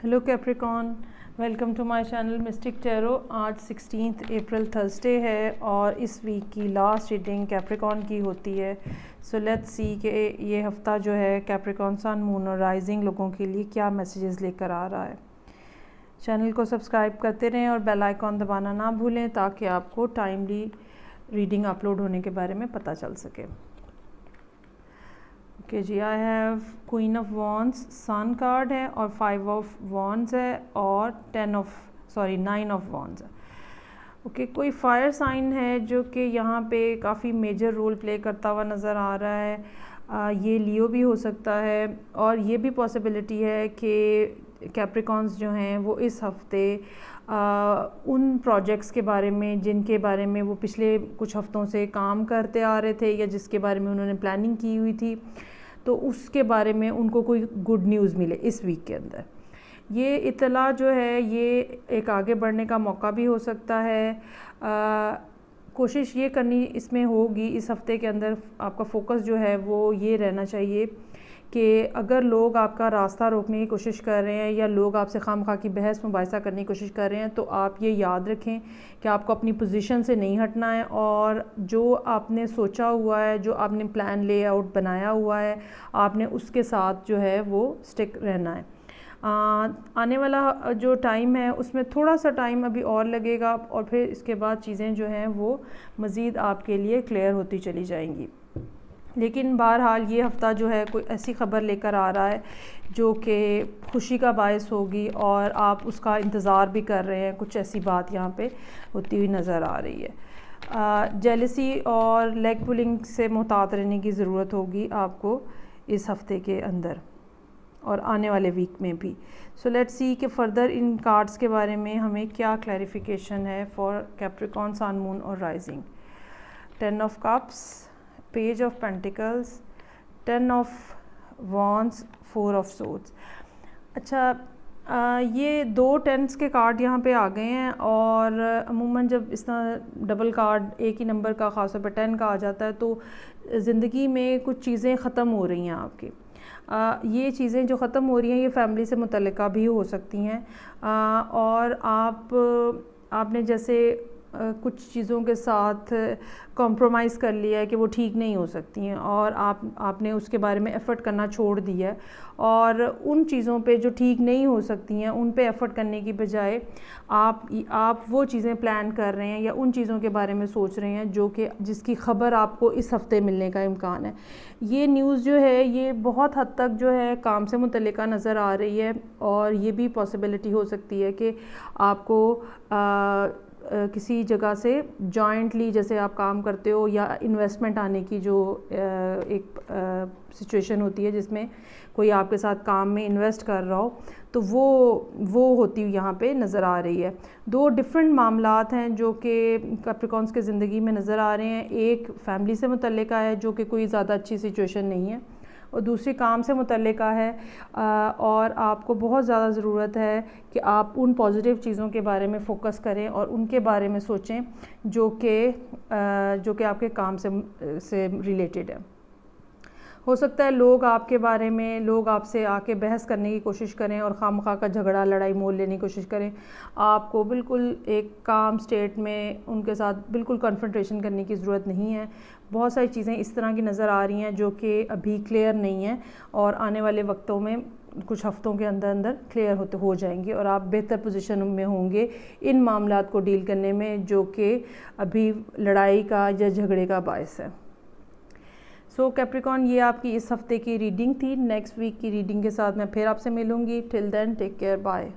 Hello Capricorn, welcome to my channel mystic tarot. आज 16 अप्रैल Thursday है और इस वीक की लास्ट रीडिंग कैप्रिकॉन की होती है। सो लेट्स सी कि ये हफ़्ता जो है कैप्रिकॉन सन मून और राइजिंग लोगों के लिए क्या मैसेजेस लेकर आ रहा है। चैनल को सब्सक्राइब करते रहें और बेल आइकॉन दबाना ना भूलें ताकि आपको टाइमली रीडिंग अपलोड होने के बारे में पता चल सके। Okay ji, I have queen of wands, sun card है और 5 ऑफ वॉन्ड्स है और 9 ऑफ वॉन्ड्स है। ओके, कोई फायर साइन है जो कि यहाँ पे काफ़ी मेजर रोल प्ले करता हुआ नज़र आ रहा है। ये लियो भी हो सकता है और ये भी पॉसिबिलिटी है कि कैप्रिकॉन्स जो हैं वो इस हफ्ते उन प्रोजेक्ट्स के बारे में जिनके बारे में वो पिछले कुछ हफ्तों से काम करते आ रहे थे या जिसके बारे में उन्होंने प्लानिंग की हुई थी, तो उसके बारे में उनको कोई गुड न्यूज़ मिले इस वीक के अंदर। ये इतला जो है ये एक आगे बढ़ने का मौका भी हो सकता है। कोशिश ये करनी इसमें होगी इस हफ्ते के अंदर, आपका फोकस जो है वो ये रहना चाहिए कि अगर लोग आपका रास्ता रोकने की कोशिश कर रहे हैं या लोग आपसे खामखा की बहस मुबाहिसा करने की कोशिश कर रहे हैं, तो आप ये याद रखें कि आपको अपनी पोजीशन से नहीं हटना है और जो आपने सोचा हुआ है, जो आपने प्लान लेआउट बनाया हुआ है, आपने उसके साथ जो है वो स्टिक रहना है। आने वाला जो टाइम है उसमें थोड़ा सा टाइम अभी और लगेगा और फिर इसके बाद चीज़ें जो हैं वो मज़ीद आपके लिए क्लियर होती चली जाएंगी। लेकिन बहरहाल ये हफ़्ता जो है कोई ऐसी ख़बर लेकर आ रहा है जो कि खुशी का बायस होगी और आप उसका इंतज़ार भी कर रहे हैं। कुछ ऐसी बात यहाँ पे होती हुई नज़र आ रही है। जेलसी और लेग पुलिंग से मुहतात रहने की ज़रूरत होगी आपको इस हफ़्ते के अंदर और आने वाले वीक में भी। सो लेट्स सी कि फ़र्दर इन कार्ड्स के बारे में हमें क्या क्लैरिफिकेशन है फॉर कैप्रिकॉन सन मून और rising. 10 of cups, page of pentacles, 10 of wands, 4 of swords. अच्छा, ये 2 10s के कार्ड यहाँ पे आ गए हैं और अमूमन जब इस तरह डबल कार्ड एक ही नंबर का ख़ास तौर पर 10 का आ जाता है तो ज़िंदगी में कुछ चीज़ें ख़त्म हो रही हैं आपकी। ये चीज़ें जो ख़त्म हो रही हैं ये फैमिली से मुतल्लिका भी हो सकती हैं और आपने जैसे कुछ चीज़ों के साथ कॉम्प्रोमाइज़ कर लिया है कि वो ठीक नहीं हो सकती हैं और आपने उसके बारे में एफ़र्ट करना छोड़ दिया है और उन चीज़ों पे जो ठीक नहीं हो सकती हैं उन पे एफ़र्ट करने की बजाय आप वो चीज़ें प्लान कर रहे हैं या उन चीज़ों के बारे में सोच रहे हैं जो कि जिसकी ख़बर आपको इस हफ़्ते मिलने का इम्कान है। ये न्यूज़ जो है ये बहुत हद तक जो है काम से मुतल्लिका नज़र आ रही है और ये भी पॉसिबिलिटी हो सकती है कि आपको किसी जगह से जॉइंटली जैसे आप काम करते हो या इन्वेस्टमेंट आने की जो एक सिचुएशन होती है जिसमें कोई आपके साथ काम में इन्वेस्ट कर रहा हो, तो वो होती हुई यहाँ पे नज़र आ रही है। 2 डिफरेंट मामलात हैं जो कि कैप्रिकॉन्स के ज़िंदगी में नज़र आ रहे हैं। एक फैमिली से मुतल्लिका है जो कि कोई ज़्यादा अच्छी सिचुएशन नहीं है और दूसरी काम से मुतल्लिका है और आपको बहुत ज़्यादा ज़रूरत है कि आप उन पॉजिटिव चीज़ों के बारे में फ़ोकस करें और उनके बारे में सोचें जो कि आपके काम से रिलेटेड है। हो सकता है लोग आपसे आके बहस करने की कोशिश करें और खामखा का झगड़ा लड़ाई मोल लेने की कोशिश करें। आपको बिल्कुल एक काम स्टेट में उनके साथ बिल्कुल कन्फ्रंटेशन करने की ज़रूरत नहीं है। बहुत सारी चीज़ें इस तरह की नज़र आ रही हैं जो कि अभी क्लियर नहीं हैं और आने वाले वक्तों में कुछ हफ्तों के अंदर क्लियर हो जाएंगी और आप बेहतर पोजीशन में होंगे इन मामलात को डील करने में जो कि अभी लड़ाई का या झगड़े का बायस है। सो कैप्रिकॉन, ये आपकी इस हफ्ते की रीडिंग थी। नेक्स्ट वीक की रीडिंग के साथ मैं फिर आपसे मिलूँगी। Till then take care, bye.